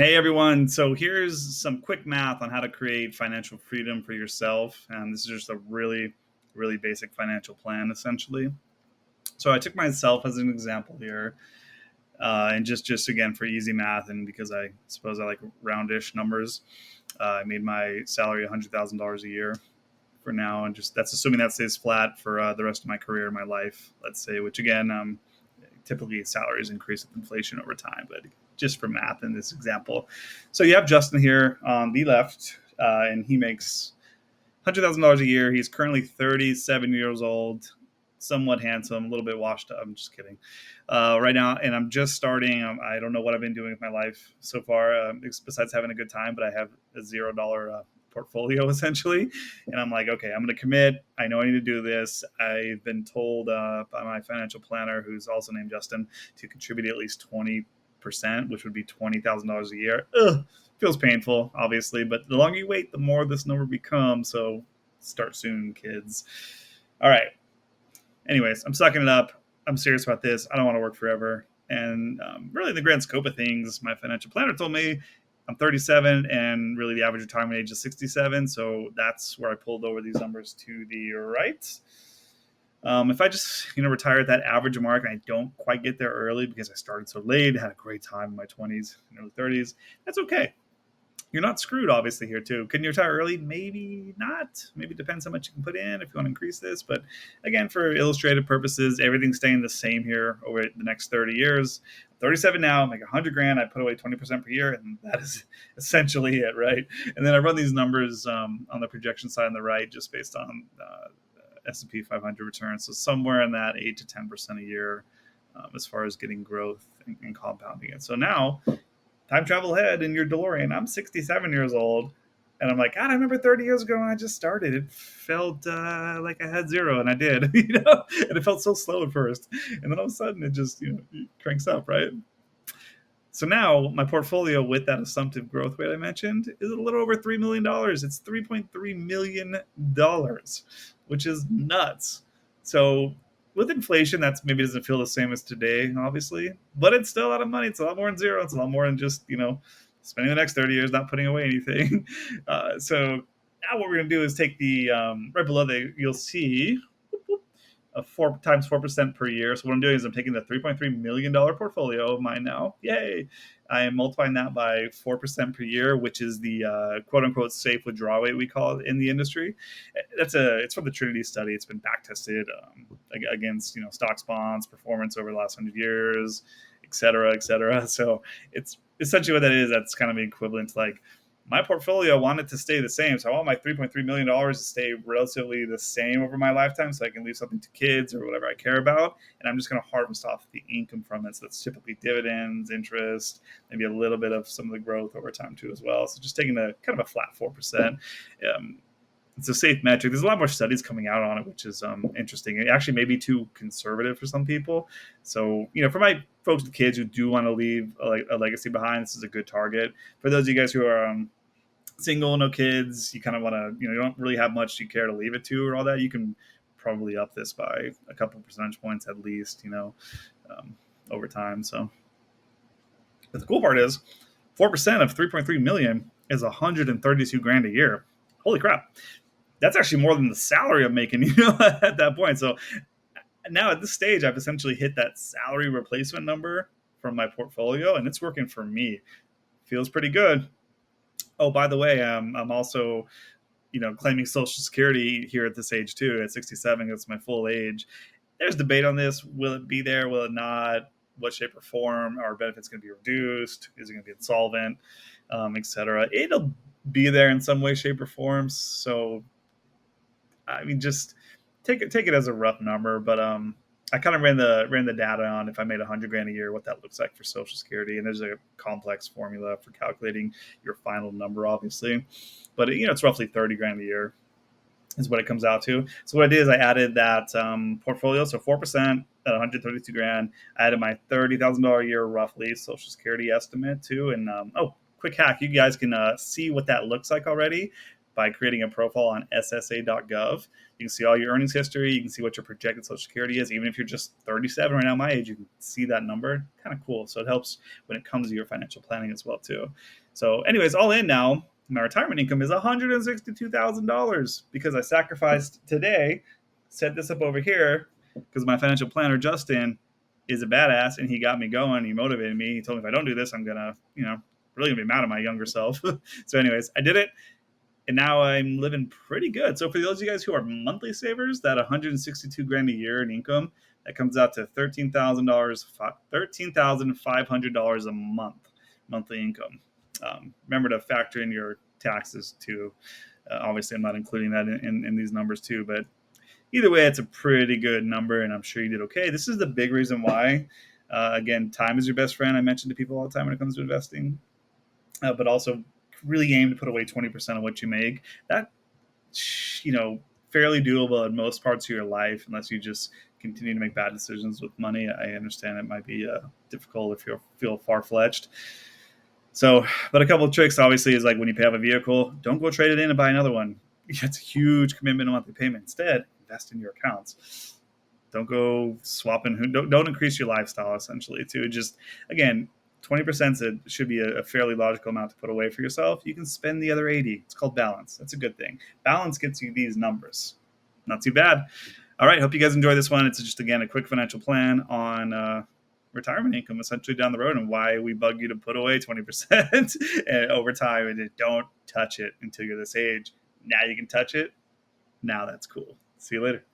Hey everyone. So here's some quick math on how to create financial freedom for yourself. And this is just a really basic financial plan essentially. So I took myself as an example here. And just again for easy math and because I suppose I like roundish numbers, I made my salary $100,000 a year for now. And just that's assuming that stays flat for the rest of my career, my life, let's say, which again, typically salaries increase with inflation over time, but just for math in this example. So you have Justin here on the left, and he makes $100,000 a year. He's currently 37 years old, somewhat handsome, a little bit washed up. I'm just kidding. Right now, and I'm just starting. I don't know what I've been doing with my life so far, besides having a good time, but I have a $0 portfolio essentially. And I'm like, okay, I'm going to commit. I know I need to do this. I've been told by my financial planner, who's also named Justin, to contribute at least 20%, which would be $20,000 a year. Ugh, feels painful, obviously, but the longer you wait, the more this number becomes. So start soon, kids. All right. Anyways, I'm sucking it up. I'm serious about this. I don't want to work forever. And really, in the grand scope of things, my financial planner told me I'm 37, and really the average retirement age is 67. So that's where I pulled over these numbers to the right. If I just retire at that average mark, and I don't quite get there early because I started so late, had a great time in my 20s and early 30s, that's okay. You're not screwed, obviously, here too. Can you retire early? Maybe not. Maybe it depends how much you can put in if you want to increase this. But again, for illustrative purposes, everything's staying the same here over the next 30 years. 37 now, make 100 grand. I put away 20% per year, and that is essentially it, right? And then I run these numbers on the projection side on the right, just based on S&P 500 returns. So somewhere in that 8 to 10% a year, as far as getting growth and compounding it. So now, time travel ahead in your DeLorean. I'm 67 years old, and I'm like, God, I remember 30 years ago when I just started. It felt like I had zero, and I did, and it felt so slow at first, and then all of a sudden it just cranks up, right? So now my portfolio with that assumptive growth rate I mentioned is a little over $3 million. It's $3.3 million, which is nuts. So with inflation, that's maybe doesn't feel the same as today, obviously, but it's still a lot of money. It's a lot more than zero. It's a lot more than just, spending the next 30 years not putting away anything. So now what we're going to do is take the, right below there, you'll see of 4% per year. So what I'm doing is I'm taking the $3.3 million portfolio of mine now. Yay. I am multiplying that by 4% per year, which is the quote unquote safe withdrawal rate we call it in the industry. It's from the Trinity study. It's been back tested against, stocks, bonds, performance over the last 100 years, et cetera, et cetera. So it's essentially what that is. That's kind of equivalent to like, my portfolio wanted to stay the same. So I want my $3.3 million to stay relatively the same over my lifetime so I can leave something to kids or whatever I care about. And I'm just going to harvest off the income from it. So that's typically dividends, interest, maybe a little bit of some of the growth over time too as well. So just taking a kind of a flat 4%. It's a safe metric. There's a lot more studies coming out on it, which is interesting. It actually may be too conservative for some people. So, for my folks with kids who do want to leave a legacy behind, this is a good target. For those of you guys who are single, no kids, you kind of want to, you don't really have much you care to leave it to or all that, you can probably up this by a couple percentage points at least, over time. So, but the cool part is 4% of 3.3 million is 132 grand a year. Holy crap. That's actually more than the salary I'm making, at that point. So now at this stage, I've essentially hit that salary replacement number from my portfolio, and it's working for me. Feels pretty good. Oh, by the way, I'm also, claiming Social Security here at this age too. At 67, that's my full age. There's debate on this. Will it be there? Will it not? What shape or form? Are benefits going to be reduced? Is it going to be insolvent? Etc. It'll be there in some way, shape, or form. So, I mean, just take it as a rough number, but I kind of ran the data on if I made 100 grand a year, what that looks like for Social Security, and there's a complex formula for calculating your final number, obviously, but it's roughly 30 grand a year is what it comes out to. So what I did is I added that portfolio, so 4% at 132 grand. I added my $30,000 a year roughly Social Security estimate too, and quick hack, you guys can see what that looks like already by creating a profile on ssa.gov. You can see all your earnings history. You can see what your projected Social Security is. Even if you're just 37 right now, my age, you can see that number. Kind of cool. So it helps when it comes to your financial planning as well too. So anyways, all in now, my retirement income is $162,000 because I sacrificed today, set this up over here because my financial planner, Justin, is a badass and he got me going. He motivated me. He told me if I don't do this, I'm going to, really gonna be mad at my younger self. So anyways, I did it. And now I'm living pretty good. So for those of you guys who are monthly savers, that 162 grand a year in income, that comes out to $13,500 a month, monthly income. Remember to factor in your taxes too. Obviously, I'm not including that in these numbers too, but either way, it's a pretty good number, and I'm sure you did okay. This is the big reason why. Again, time is your best friend. I mention to people all the time when it comes to investing, but also really aim to put away 20% of what you make. That, fairly doable in most parts of your life, unless you just continue to make bad decisions with money. I understand it might be difficult if you feel far-fetched. So, but a couple of tricks obviously is like when you pay off a vehicle, don't go trade it in and buy another one. It's a huge commitment to monthly payment. Instead, invest in your accounts. Don't go swapping. Don't increase your lifestyle essentially to just, again, 20% should be a fairly logical amount to put away for yourself. You can spend the other 80. It's called balance. That's a good thing. Balance gets you these numbers. Not too bad. All right. Hope you guys enjoy this one. It's just, again, a quick financial plan on retirement income essentially down the road and why we bug you to put away 20% and over time and don't touch it until you're this age. Now you can touch it. Now that's cool. See you later.